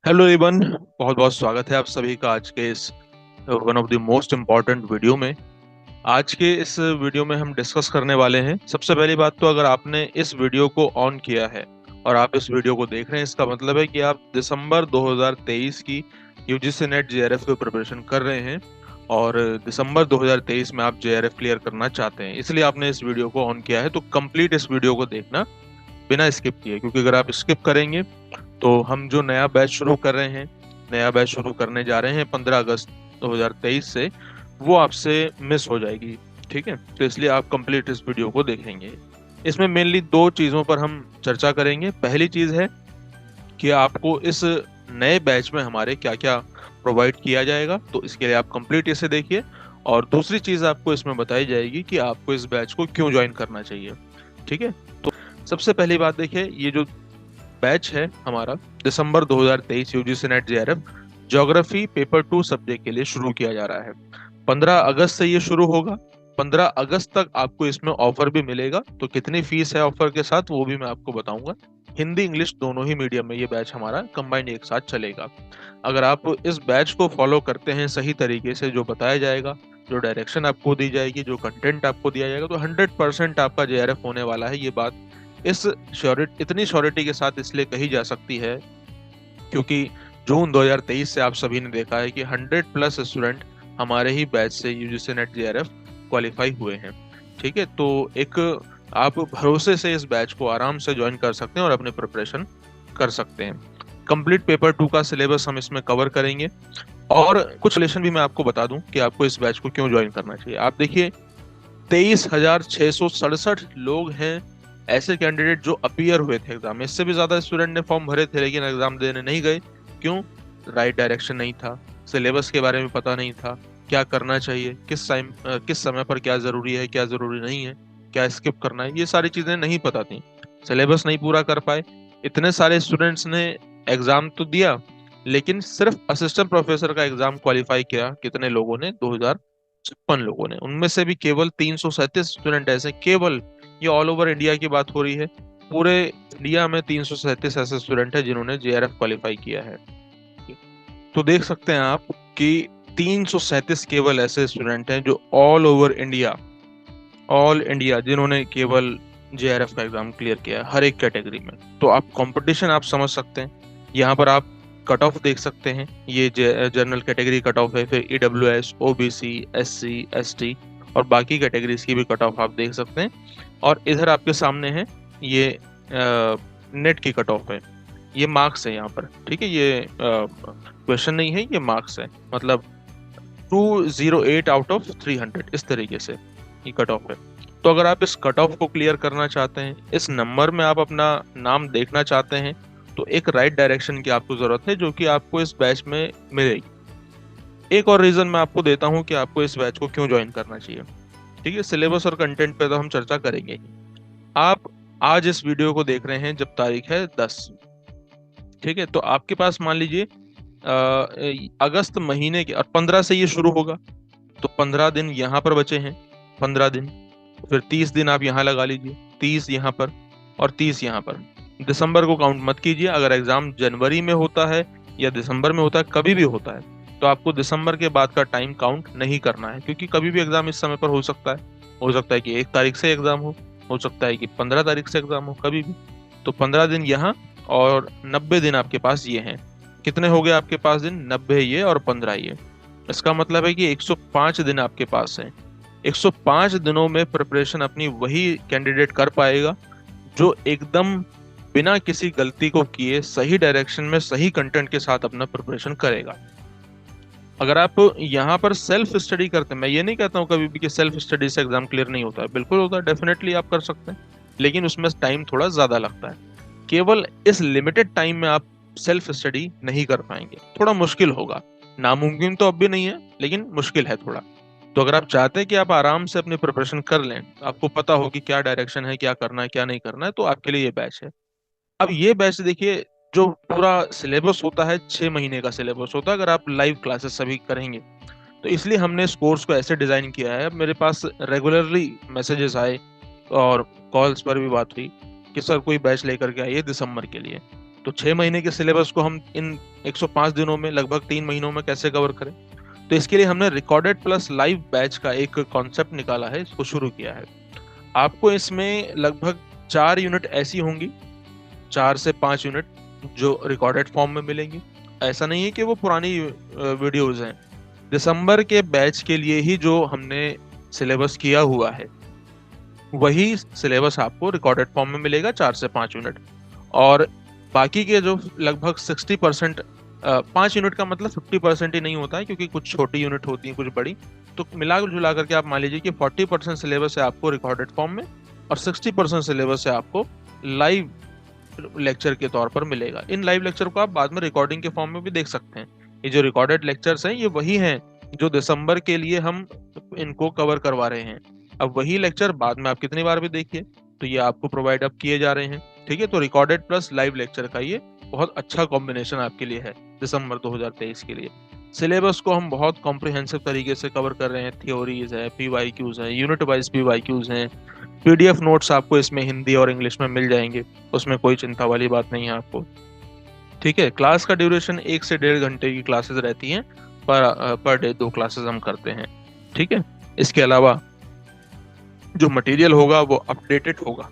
Hello Avon, बहुत बहुत स्वागत है आप सभी का आज के इस one of the most important video में। आज के इस वीडियो में हम डिस्कस करने वाले हैं। सबसे पहली बात तो अगर आपने इस वीडियो को ऑन किया है और आप इस वीडियो को देख रहे हैं, इसका मतलब है कि आप दिसंबर 2023 की यूजीसी नेट जेआरएफ की प्रिपरेशन कर रहे हैं और दिसंबर 2023 में आप जेआरएफ क्लियर करना चाहते हैं, इसलिए आपने इस वीडियो को ऑन किया है। तो कंप्लीट इस वीडियो को देखना बिना स्किप किए, क्योंकि अगर आप स्किप करेंगे तो हम जो नया बैच शुरू कर रहे हैं, नया बैच शुरू करने जा रहे हैं 15 अगस्त 2023 से, वो आपसे मिस हो जाएगी। ठीक है, तो इसलिए आप कंप्लीट इस वीडियो को देखेंगे। इसमें मेनली दो चीज़ों पर हम चर्चा करेंगे। पहली चीज़ है कि आपको इस नए बैच में हमारे क्या क्या प्रोवाइड किया जाएगा, तो इसके लिए आप कंप्लीट इसे देखिए। और दूसरी चीज़ आपको इसमें बताई जाएगी कि आपको इस बैच को क्यों ज्वाइन करना चाहिए। ठीक है, तो सबसे पहली बात देखिए, ये जो बैच है हमारा दिसंबर 2023 UGC net JRF geography paper 2 subject के लिए शुरू किया जा रहा है। 15 अगस्त से ये शुरू होगा। 15 अगस्त तक आपको इसमें ऑफर भी मिलेगा। तो कितनी फीस है ऑफर के साथ वो भी मैं आपको बताऊंगा। हिंदी इंग्लिश दोनों ही मीडियम में ये बैच हमारा कंबाइंड एक साथ चलेगा। अगर आप इस बैच को फॉलो करते हैं सही तरीके से, जो बताया जाएगा, जो डायरेक्शन आपको दी जाएगी, जो कंटेंट आपको दिया जाएगा, तो 100% आपका जेआरएफ होने वाला है। ये बात इस इतनी श्योरिटी के साथ इसलिए कही जा सकती है क्योंकि जून 2023 से आप सभी ने देखा है कि 100+ स्टूडेंट हमारे ही बैच से यूजीसी नेट जेआरएफ क्वालिफाई हुए हैं। ठीक है, तो एक आप भरोसे से इस बैच को आराम से ज्वाइन कर सकते हैं और अपनी प्रिपरेशन कर सकते हैं। कंप्लीट पेपर 2 का सिलेबस हम इसमें कवर करेंगे और कुछ लेसन भी मैं आपको बता दूं कि आपको इस बैच को क्यों ज्वाइन करना चाहिए। आप देखिए, 23,667 लोग हैं ऐसे कैंडिडेट जो अपीयर हुए थे एग्जाम में। इससे भी ज्यादा स्टूडेंट ने फॉर्म भरे थे लेकिन एग्जाम देने नहीं गए। क्यों? राइट डायरेक्शन नहीं था, सिलेबस के बारे में पता नहीं था, क्या करना चाहिए, किस समय पर क्या जरूरी है, क्या जरूरी नहीं है, क्या स्किप करना है, ये सारी चीजें नहीं पता थी। सिलेबस नहीं पूरा कर पाए। इतने सारे स्टूडेंट्स ने एग्जाम तो दिया लेकिन सिर्फ असिस्टेंट प्रोफेसर का एग्जाम क्वालिफाई किया कितने लोगों ने? 2056 लोगों ने। उनमें से भी केवल 337 स्टूडेंट ऐसे, केवल, ये ऑल ओवर इंडिया की बात हो रही है, पूरे इंडिया में 337 ऐसे स्टूडेंट हैं जिन्होंने जेआरएफ क्वालिफाई किया है। तो देख सकते हैं आप कि 337 केवल ऐसे स्टूडेंट हैं जो ऑल इंडिया जिन्होंने केवल जेआरएफ का एग्जाम क्लियर किया है हर एक कैटेगरी में। तो आप कंपटीशन आप समझ सकते हैं। यहाँ पर आप कट ऑफ देख सकते हैं, ये जनरल कैटेगरी कट ऑफ है, फिर ईडब्ल्यूएस, ओबीसी, एससी, एसटी और बाकी कैटेगरीज की भी कट ऑफ आप देख सकते हैं। और इधर आपके सामने है ये नेट की कट ऑफ है, ये मार्क्स है यहाँ पर। ठीक है, ये क्वेश्चन नहीं है, ये मार्क्स है। मतलब 208 आउट ऑफ 300 इस तरीके से ये कट ऑफ है। तो अगर आप इस कट ऑफ को क्लियर करना चाहते हैं, इस नंबर में आप अपना नाम देखना चाहते हैं, तो एक राइट डायरेक्शन की आपको जरूरत है जो कि आपको इस बैच में मिलेगी। एक और रीजन मैं आपको देता हूं कि आपको इस बैच को क्यों ज्वाइन करना चाहिए। ठीक है, सिलेबस और कंटेंट पे तो हम चर्चा करेंगे ही। आप आज इस वीडियो को देख रहे हैं जब तारीख है 10। ठीक है, तो आपके पास मान लीजिए अगस्त महीने के, और 15 से ये शुरू होगा, तो 15 दिन यहाँ पर बचे हैं, 15 दिन, फिर 30 दिन आप यहाँ लगा लीजिए, 30 यहाँ पर और 30 यहाँ पर। दिसंबर को काउंट मत कीजिए। अगर एग्जाम जनवरी में होता है या दिसंबर में होता है, कभी भी होता है, तो आपको दिसंबर के बाद का टाइम काउंट नहीं करना है, क्योंकि कभी भी एग्जाम इस समय पर हो सकता है। हो सकता है कि 1 तारीख से एग्जाम हो सकता है कि 15 तारीख से एग्जाम हो, कभी भी। तो 15 दिन यहाँ और 90 दिन आपके पास ये हैं। कितने हो गए आपके पास दिन? 90 ये और 15 ये। इसका मतलब है कि 105 दिन आपके पास है। 105 दिनों में प्रिपरेशन अपनी वही कैंडिडेट कर पाएगा जो एकदम बिना किसी गलती को किए सही डायरेक्शन में सही कंटेंट के साथ अपना प्रिपरेशन करेगा। अगर आप यहाँ पर सेल्फ स्टडी करते हैं, मैं ये नहीं कहता हूँ कभी भी कि सेल्फ स्टडी से एग्जाम क्लियर नहीं होता है, बिल्कुल होता है, डेफिनेटली आप कर सकते हैं, लेकिन उसमें टाइम थोड़ा ज्यादा लगता है। केवल इस लिमिटेड टाइम में आप सेल्फ स्टडी नहीं कर पाएंगे, थोड़ा मुश्किल होगा। नामुमकिन तो अब भी नहीं है, लेकिन मुश्किल है थोड़ा। तो अगर आप चाहते हैं कि आप आराम से अपनी प्रिपरेशन कर लें, आपको पता हो कि क्या डायरेक्शन है, क्या करना है, क्या नहीं करना है, तो आपके लिए ये बैच है। अब ये बैच देखिए, जो पूरा सिलेबस होता है 6 महीने का सिलेबस होता है अगर आप लाइव क्लासेस सभी करेंगे। तो इसलिए हमने इस कोर्स को ऐसे डिजाइन किया है। अब मेरे पास रेगुलरली मैसेजेस आए और कॉल्स पर भी बात हुई कि सर कोई बैच लेकर के आइए दिसंबर के लिए। तो 6 महीने के सिलेबस को हम इन 105 दिनों में, लगभग 3 महीनों में कैसे कवर करें? तो इसके लिए हमने रिकॉर्डेड प्लस लाइव बैच का एक कॉन्सेप्ट निकाला है, इसको शुरू किया है। आपको इसमें लगभग 4 यूनिट ऐसी होंगी, 4 से 5 यूनिट जो रिकॉर्डेड फॉर्म में मिलेंगी। ऐसा नहीं है कि वो पुरानी वीडियोज हैं। दिसंबर के बैच के लिए ही जो हमने सिलेबस किया हुआ है वही सिलेबस आपको रिकॉर्डेड फॉर्म में मिलेगा, 4 से 5 यूनिट। और बाकी के जो लगभग 60%, 5 यूनिट का मतलब 50% ही नहीं होता है, क्योंकि कुछ छोटी यूनिट होती है, कुछ बड़ी। तो मिला जुला करके आप मान लीजिए कि 40% सिलेबस है आपको रिकॉर्डेड फॉर्म में, और 60% सिलेबस है आपको लाइव लेक्चर के तौर पर मिलेगा। इन लाइव लेक्चर को आप बाद में रिकॉर्डिंग के फॉर्म में भी देख सकते हैं। ये जो रिकॉर्डेड लेक्चर्स हैं ये वही हैं जो दिसंबर के लिए हम इनको कवर करवा रहे हैं। अब वही लेक्चर बाद में आप कितनी बार भी देखिए, तो ये आपको प्रोवाइड अब किए जा रहे हैं। ठीक है, तो रिकॉर्डेड प्लस लाइव लेक्चर का ये बहुत अच्छा कॉम्बिनेशन आपके लिए है दिसंबर 2023 के लिए। सिलेबस को हम बहुत कॉम्प्रिहेंसिव तरीके से कवर कर रहे हैं। थ्योरीज है, पीवाईक्यूज है, यूनिट वाइज पीवाईक्यूज हैं, पीडीएफ नोट्स आपको इसमें हिंदी और इंग्लिश में मिल जाएंगे, उसमें कोई चिंता वाली बात नहीं है आपको। ठीक है, क्लास का ड्यूरेशन 1 से 1.5 घंटे की क्लासेस रहती हैं, पर डे 2 क्लासेस हम करते हैं। ठीक है, इसके अलावा जो मटेरियल होगा वो अपडेटेड होगा।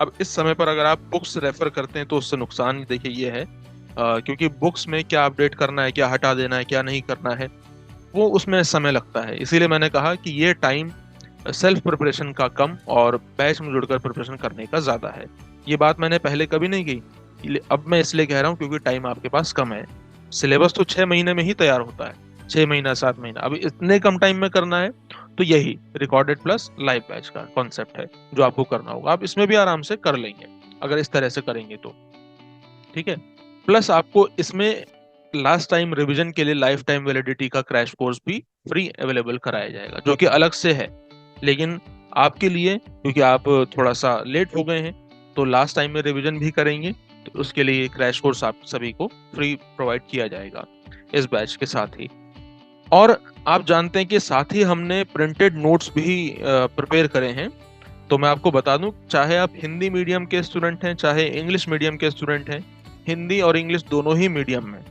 अब इस समय पर अगर आप बुक्स रेफर करते हैं तो उससे नुकसान देखिए ये है, क्योंकि बुक्स में क्या अपडेट करना है, क्या हटा देना है, क्या नहीं करना है, वो उसमें समय लगता है। इसीलिए मैंने कहा कि ये टाइम सेल्फ प्रिपरेशन का कम और बैच में जुड़कर प्रिपरेशन करने का ज़्यादा है। ये बात मैंने पहले कभी नहीं की, अब मैं इसलिए कह रहा हूँ क्योंकि टाइम आपके पास कम है। सिलेबस तो 6 महीने में ही तैयार होता है, 6 महीना 7 महीना, अब इतने कम टाइम में करना है, तो यही रिकॉर्डेड प्लस लाइव बैच का कॉन्सेप्ट है जो आपको करना होगा। आप इसमें भी आराम से कर लेंगे अगर इस तरह से करेंगे तो। ठीक है, प्लस आपको इसमें लास्ट टाइम रिवीजन के लिए लाइफ टाइम वैलिडिटी का क्रैश कोर्स भी फ्री अवेलेबल कराया जाएगा, जो कि अलग से है। लेकिन आपके लिए, क्योंकि आप थोड़ा सा लेट हो गए हैं, तो लास्ट टाइम में रिवीजन भी करेंगे, तो उसके लिए क्रैश कोर्स आप सभी को फ्री प्रोवाइड किया जाएगा इस बैच के साथ ही। और आप जानते हैं कि साथ ही हमने प्रिंटेड नोट्स भी प्रिपेयर करे हैं। तो मैं आपको बता दूं, चाहे आप हिंदी मीडियम के स्टूडेंट हैं, चाहे इंग्लिश मीडियम के स्टूडेंट हैं, हिंदी और इंग्लिश दोनों ही मीडियम में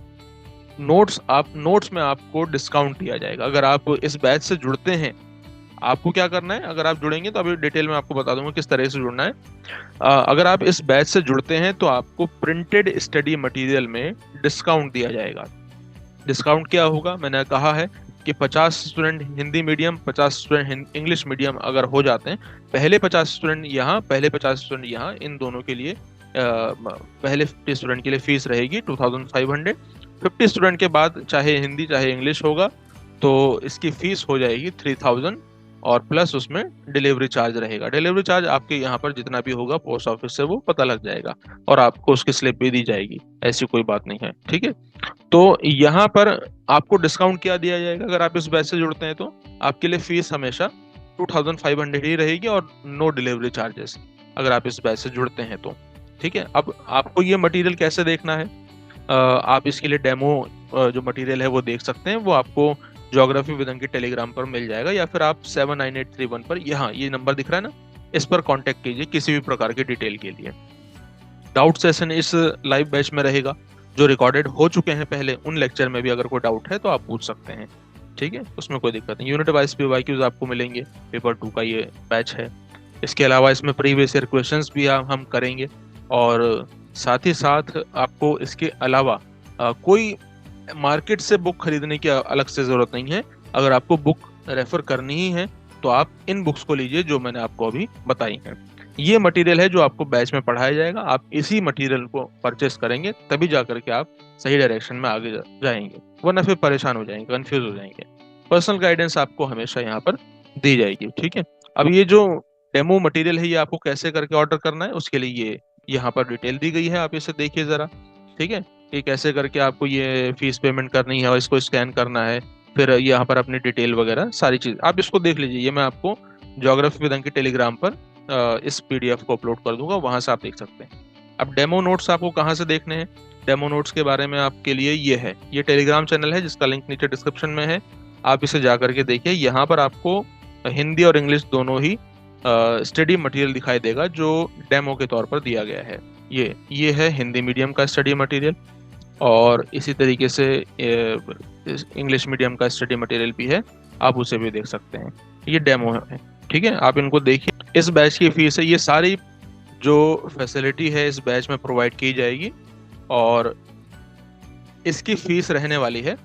नोट्स में आपको डिस्काउंट दिया जाएगा अगर आप इस बैच से जुड़ते हैं। आपको क्या करना है, अगर आप जुड़ेंगे तो अभी डिटेल में आपको बता दूंगा किस तरह से जुड़ना है। अगर आप इस बैच से जुड़ते हैं तो आपको प्रिंटेड स्टडी मटेरियल में डिस्काउंट दिया जाएगा। डिस्काउंट क्या होगा, मैंने कहा है कि 50 student Hindi medium, 50 student English medium अगर हो जाते हैं, पहले 50 स्टूडेंट यहाँ, पहले 50 स्टूडेंट यहाँ, इन दोनों के लिए पहले 50 स्टूडेंट के लिए फीस रहेगी 2500। 50 स्टूडेंट के बाद चाहे हिंदी चाहे इंग्लिश होगा तो इसकी फीस हो जाएगी 3000, और प्लस उसमें डिलीवरी चार्ज रहेगा। डिलीवरी चार्ज आपके यहाँ पर जितना भी होगा पोस्ट ऑफिस से वो पता लग जाएगा और आपको उसकी स्लिप भी दी जाएगी, ऐसी कोई बात नहीं है। ठीक है, तो यहाँ पर आपको डिस्काउंट क्या दिया जाएगा, अगर आप इस बैच से जुड़ते हैं तो आपके लिए फीस हमेशा 2500 ही रहेगी और नो डिलीवरी चार्जेस अगर आप इस बैच से जुड़ते हैं तो। ठीक है, अब आपको ये मटेरियल कैसे देखना है, आप इसके लिए डेमो जो मटेरियल है वो देख सकते हैं। वो आपको ज्योग्राफी विद अंकित टेलीग्राम पर मिल जाएगा, या फिर आप 79831 पर, यहाँ ये नंबर दिख रहा है ना, इस पर कांटेक्ट कीजिए किसी भी प्रकार के डिटेल के लिए। डाउट सेशन इस लाइव बैच में रहेगा, जो रिकॉर्डेड हो चुके हैं पहले उन लेक्चर में भी अगर कोई डाउट है तो आप पूछ सकते हैं। ठीक है, उसमें कोई दिक्कत नहीं। यूनिट वाइज पीवाईक्यूज आपको मिलेंगे, पेपर 2 का ये बैच है। इसके अलावा इसमें प्रीवियस ईयर क्वेश्चंस भी हम करेंगे, और साथ ही साथ आपको इसके अलावा कोई मार्केट से बुक खरीदने की अलग से जरूरत नहीं है। अगर आपको बुक रेफर करनी ही है तो आप इन बुक्स को लीजिए जो मैंने आपको अभी बताई हैं। ये मटेरियल है जो आपको बैच में पढ़ाया जाएगा, आप इसी मटेरियल को परचेस करेंगे तभी जाकर के आप सही डायरेक्शन में आगे जाएंगे, वरना फिर परेशान हो जाएंगे, कंफ्यूज हो जाएंगे। पर्सनल गाइडेंस आपको हमेशा यहाँ पर दी जाएगी। ठीक है, अब ये जो डेमो मटेरियल है ये आपको कैसे करके ऑर्डर करना है उसके लिए ये यहाँ पर डिटेल दी गई है, आप इसे देखिए जरा। ठीक है, कि कैसे करके आपको ये फीस पेमेंट करनी है और इसको स्कैन करना है, फिर यहाँ पर अपनी डिटेल वगैरह सारी चीज आप इसको देख लीजिए। ये मैं आपको ज्योग्राफी विद अंकित टेलीग्राम पर इस पीडीएफ को अपलोड कर दूंगा, वहां से आप देख सकते हैं। अब डेमो नोट्स आपको कहाँ से देखने हैं, डेमो नोट्स के बारे में आपके लिए ये टेलीग्राम चैनल है जिसका लिंक नीचे डिस्क्रिप्शन में है, आप इसे जा करके देखिए। यहाँ पर आपको हिंदी और इंग्लिश दोनों ही स्टडी मटेरियल दिखाई देगा जो डेमो के तौर पर दिया गया है। ये है हिंदी मीडियम का स्टडी मटेरियल, और इसी तरीके से इंग्लिश मीडियम का स्टडी मटेरियल भी है, आप उसे भी देख सकते हैं। ये डेमो है, ठीक है, आप इनको देखिए। इस बैच की फीस है, ये सारी जो फैसिलिटी है इस बैच में प्रोवाइड की जाएगी, और इसकी फीस रहने वाली है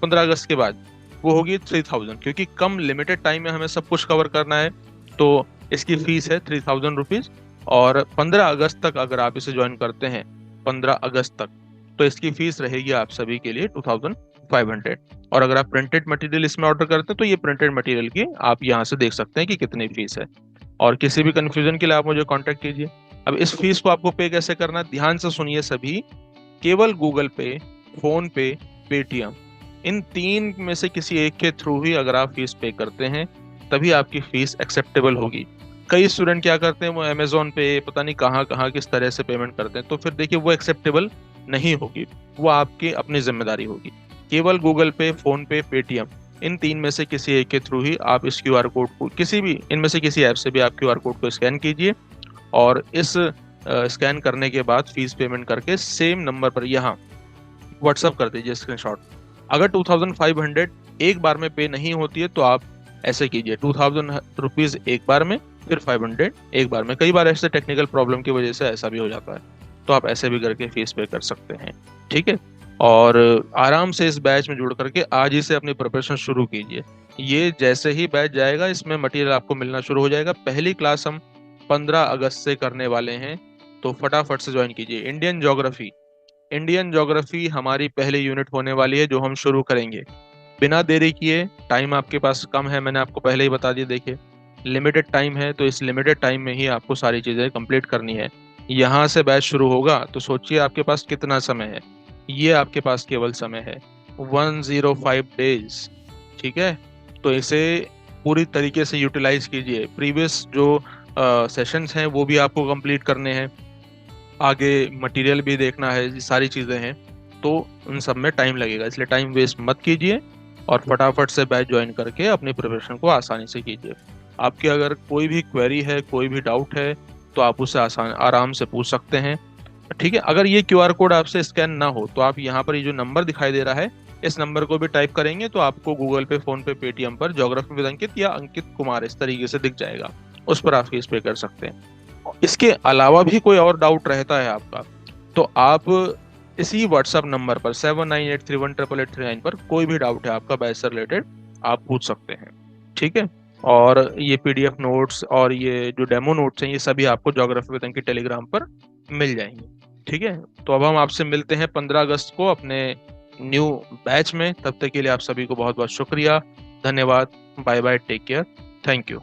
15 अगस्त के बाद, वो होगी 3000, क्योंकि कम लिमिटेड टाइम में हमें सब कुछ कवर करना है, तो इसकी फीस है 3000 रुपीज। और 15 अगस्त तक अगर आप इसे ज्वाइन करते हैं, 15 अगस्त तक, तो इसकी फीस रहेगी आप सभी के लिए 2500। और अगर आप प्रिंटेड मटेरियल इसमें ऑर्डर करते हैं तो ये प्रिंटेड मटेरियल की आप यहाँ से देख सकते हैं कि कितनी फीस है। और किसी भी कंफ्यूजन के लिए आप मुझे कांटेक्ट कीजिए। अब इस फीस को आपको पे कैसे करना है, ध्यान से सुनिए सभी। केवल गूगल पे, फोन पे, पेटीएम, इन तीन में से किसी एक के थ्रू ही अगर आप फीस पे करते हैं तभी आपकी फीस एक्सेप्टेबल होगी। कई स्टूडेंट क्या करते हैं, वो अमेजोन पे पता नहीं कहाँ कहाँ किस तरह से पेमेंट करते हैं, तो फिर देखिए वो एक्सेप्टेबल नहीं होगी, वो आपकी अपनी जिम्मेदारी होगी। केवल गूगल पे, फोन पे, पेटीएम, इन तीन में से किसी एक के थ्रू ही आप इस क्यूआर कोड को, किसी भी इनमें से किसी ऐप से भी आप क्यूआर कोड को स्कैन कीजिए, और इस स्कैन करने के बाद फीस पेमेंट करके सेम नंबर पर यहाँ व्हाट्सअप कर दीजिए स्क्रीनशॉट। अगर 2500 एक बार में पे नहीं होती है तो आप ऐसे कीजिए, 2000 रुपीज एक बार में, फिर 500 एक बार में। कई बार ऐसे टेक्निकल प्रॉब्लम की वजह से ऐसा भी हो जाता है, तो आप ऐसे भी करके फीस पे कर सकते हैं, ठीक है। और आराम से इस बैच में जुड़ करके आज ही से अपनी प्रिपरेशन शुरू कीजिए। ये जैसे ही बैच जाएगा इसमें मटेरियल आपको मिलना शुरू हो जाएगा। पहली क्लास हम 15 अगस्त से करने वाले हैं, तो फटाफट से ज्वाइन कीजिए। इंडियन ज्योग्राफी हमारी पहली यूनिट होने वाली है जो हम शुरू करेंगे बिना देरी किए। टाइम आपके पास कम है, मैंने आपको पहले ही बता दिया, देखिए लिमिटेड टाइम है, तो इस लिमिटेड टाइम में ही आपको सारी चीज़ें कंप्लीट करनी है। यहाँ से बैच शुरू होगा तो सोचिए आपके पास कितना समय है। ये आपके पास केवल समय है 105 डेज, ठीक है। तो इसे पूरी तरीके से यूटिलाइज कीजिए। प्रीवियस जो सेशंस हैं वो भी आपको कंप्लीट करने हैं, आगे मटेरियल भी देखना है, ये सारी चीज़ें हैं, तो उन सब में टाइम लगेगा, इसलिए टाइम वेस्ट मत कीजिए और फटाफट से बैच ज्वाइन करके अपनी प्रिपरेशन को आसानी से कीजिए। आपकी अगर कोई भी क्वेरी है, कोई भी डाउट है, तो आप उससे आराम से पूछ सकते हैं, ठीक है। अगर ये क्यूआर कोड आपसे स्कैन ना हो तो आप यहाँ पर ये जो नंबर दिखाई दे रहा है, इस नंबर को भी टाइप करेंगे तो आपको गूगल पे, फोन पे, पेटीएम पर ज्योग्राफी विद अंकित या अंकित कुमार इस तरीके से दिख जाएगा, उस पर आप फीस पे कर सकते हैं। इसके अलावा भी कोई और डाउट रहता है आपका तो आप इसी व्हाट्सएप नंबर पर 7983188839 पर कोई भी डाउट है आपका बैच से रिलेटेड आप पूछ सकते हैं, ठीक है। और ये पीडीएफ नोट्स और ये जो डेमो नोट्स हैं ये सभी आपको ज्योग्राफी विद अंकित टेलीग्राम पर मिल जाएंगे, ठीक है। तो अब हम आपसे मिलते हैं 15 अगस्त को अपने न्यू बैच में। तब तक के लिए आप सभी को बहुत बहुत शुक्रिया, धन्यवाद, bye bye, take care, thank you.